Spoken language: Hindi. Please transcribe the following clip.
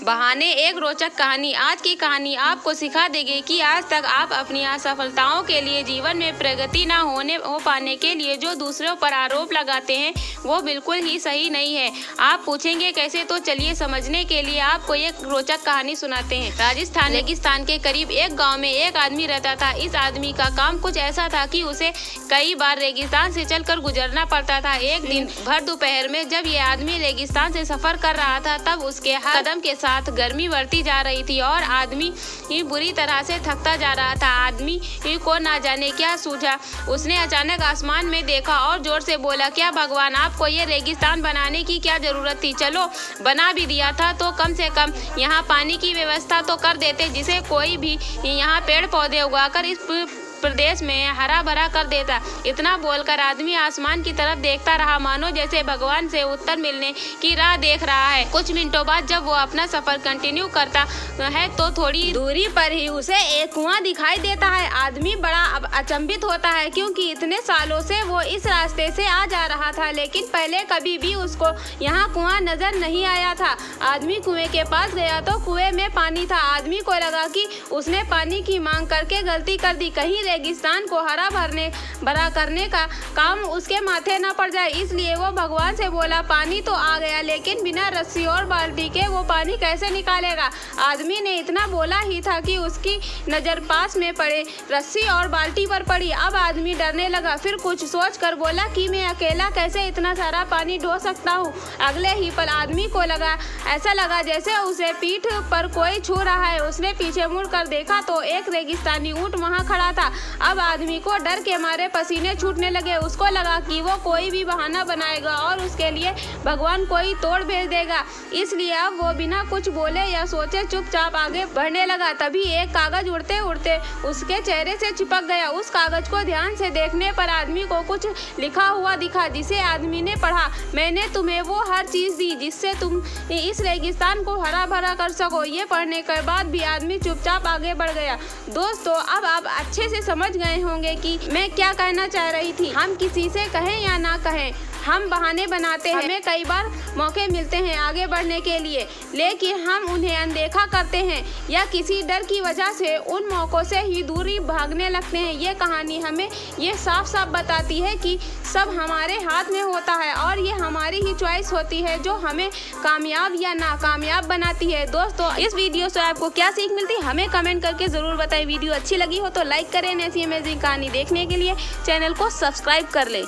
बहाने एक रोचक कहानी। आज की कहानी आपको सिखा देगी कि आज तक आप अपनी असफलताओं के लिए, जीवन में प्रगति ना हो पाने के लिए जो दूसरों पर आरोप लगाते हैं वो बिल्कुल ही सही नहीं है। आप पूछेंगे कैसे, तो चलिए समझने के लिए आपको एक रोचक कहानी सुनाते हैं। राजस्थान रेगिस्तान के करीब एक गाँव में एक आदमी रहता था। इस आदमी का काम कुछ ऐसा था कि उसे कई बार रेगिस्तान से चलकर गुजरना पड़ता था। एक दिन भर दोपहर में जब ये आदमी रेगिस्तान से सफर कर रहा था, तब उसके कदम के साथ गर्मी बढ़ती जा रही थी और आदमी बुरी तरह से थकता जा रहा था। आदमी को ना जाने क्या सूझा, उसने अचानक आसमान में देखा और जोर से बोला, क्या भगवान, आपको ये रेगिस्तान बनाने की क्या जरूरत थी? चलो बना भी दिया था तो कम से कम यहाँ पानी की व्यवस्था तो कर देते, जिसे कोई भी यहाँ पेड़ पौधे उगाकर इस प्रदेश में हरा भरा कर देता। इतना बोलकर आदमी आसमान की तरफ देखता रहा, मानो जैसे भगवान से उत्तर मिलने की राह देख रहा है। कुछ मिनटों बाद जब वो अपना सफर कंटिन्यू करता है तो थोड़ी दूरी पर ही उसे एक कुआं दिखाई देता है। आदमी बड़ा अचंभित होता है, क्योंकि इतने सालों से वो इस रास्ते से आ जा रहा था, लेकिन पहले कभी भी उसको यहाँ कुआं नजर नहीं आया था। आदमी कुएं के पास गया तो कुएं में पानी था। आदमी को लगा कि उसने पानी की मांग करके गलती कर दी, कहीं रेगिस्तान को हरा भरा करने का काम उसके माथे न पड़ जाए। इसलिए वो भगवान से बोला, पानी तो आ गया, लेकिन बिना रस्सी और बाल्टी के वो पानी कैसे निकालेगा? आदमी ने इतना बोला ही था कि उसकी नजर पास में पड़े रस्सी और बाल्टी पर पड़ी। अब आदमी डरने लगा, फिर कुछ सोच कर बोला कि मैं अकेला कैसे इतना सारा पानी ढो सकता हूँ। अगले ही पल आदमी को ऐसा लगा जैसे उसे पीठ पर कोई छू रहा है। उसने पीछे मुड़कर देखा तो एक रेगिस्तानी ऊंट वहाँ खड़ा था। अब आदमी को डर के मारे पसीने छूटने लगे। उसको लगा कि वो कोई भी बहाना बनाएगा और उसके लिए भगवान कोई तोड़ भेज देगा। इसलिए अब वो बिना कुछ बोले या सोचे चुपचाप आगे बढ़ने लगा। तभी एक कागज उड़ते उड़ते उसके चेहरे से चिपक गया। उस कागज को ध्यान से देखने पर आदमी को कुछ लिखा हुआ दिखा, जिसे आदमी ने पढ़ा, मैंने तुम्हें वो हर चीज दी जिससे तुम इस रेगिस्तान को हरा भरा कर सको। ये पढ़ने के बाद भी आदमी चुपचाप आगे बढ़ गया। दोस्तों, अब आप अच्छे से समझ गए होंगे कि मैं क्या कहना चाह रही थी। हम किसी से कहें या ना कहें, हम बहाने बनाते हैं। हमें कई बार मौके मिलते हैं आगे बढ़ने के लिए, लेकिन हम उन्हें अनदेखा करते हैं या किसी डर की वजह से उन मौकों से ही दूरी भागने लगते हैं। ये कहानी हमें ये साफ साफ बताती है कि सब हमारे हाथ में होता है और ये हमारी ही चॉइस होती है जो हमें कामयाब या नाकामयाब बनाती है। दोस्तों, इस वीडियो से आपको क्या सीख मिलती है हमें कमेंट करके ज़रूर बताएं। वीडियो अच्छी लगी हो तो लाइक करें। ऐसी अमेजिंग कहानी देखने के लिए चैनल को सब्सक्राइब कर लें।